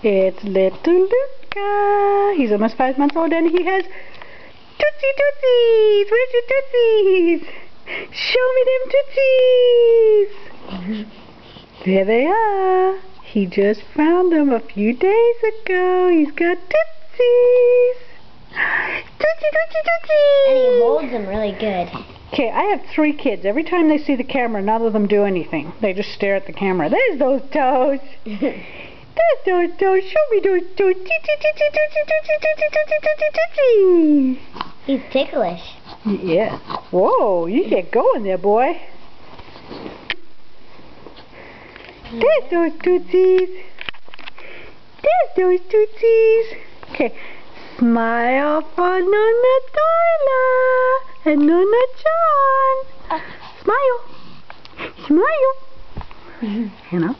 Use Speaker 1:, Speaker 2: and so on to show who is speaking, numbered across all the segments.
Speaker 1: It's little Luca. He's almost 5 months old and he has Tootsies. Where's your Tootsies? Show me them Tootsies. There they are. He just found them a few days ago. He's got Tootsies. Tootsie.
Speaker 2: And he holds them really good.
Speaker 1: Okay, I have 3 kids. Every time they see the camera, none of them do anything. They just stare at the camera. There's those toes. There's those toes. Show me those toes.
Speaker 2: He's ticklish.
Speaker 1: Yeah. Whoa, you get going there, boy. There's those tootsies. There's those tootsies. Okay. Smile for Nonna Darla and Nonna John. Smile. Smile. Hannah.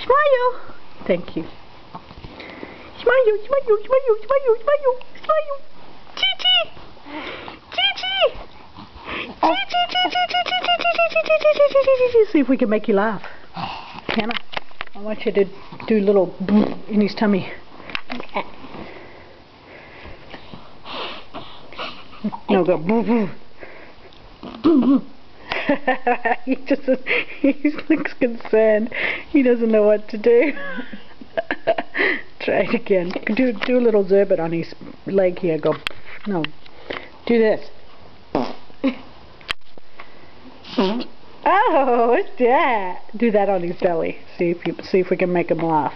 Speaker 1: Smile. Thank you. Smile, smile, smile, smile, smile, smile. Chi-chi. Chi-chi. Chi-chi. See if we can make you laugh. Hannah, I want you to do little in his tummy.
Speaker 2: Okay.
Speaker 1: No, go boo boo. he looks concerned. He doesn't know what to do. Try it again. Do a little zerbit on his leg here. Go. No. Do this. Oh, what's that? Do that on his belly. See if we can make him laugh.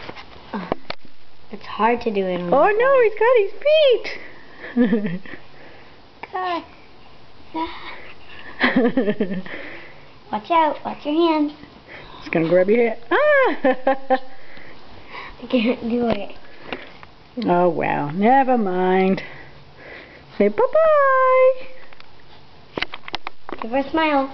Speaker 2: It's hard to do it on
Speaker 1: Oh no, he's got his feet.
Speaker 2: God. Watch out. Watch your hands.
Speaker 1: He's gonna grab your hair. Ah!
Speaker 2: I can't do it.
Speaker 1: Oh wow, never mind. Say bye-bye.
Speaker 2: Give her a smile.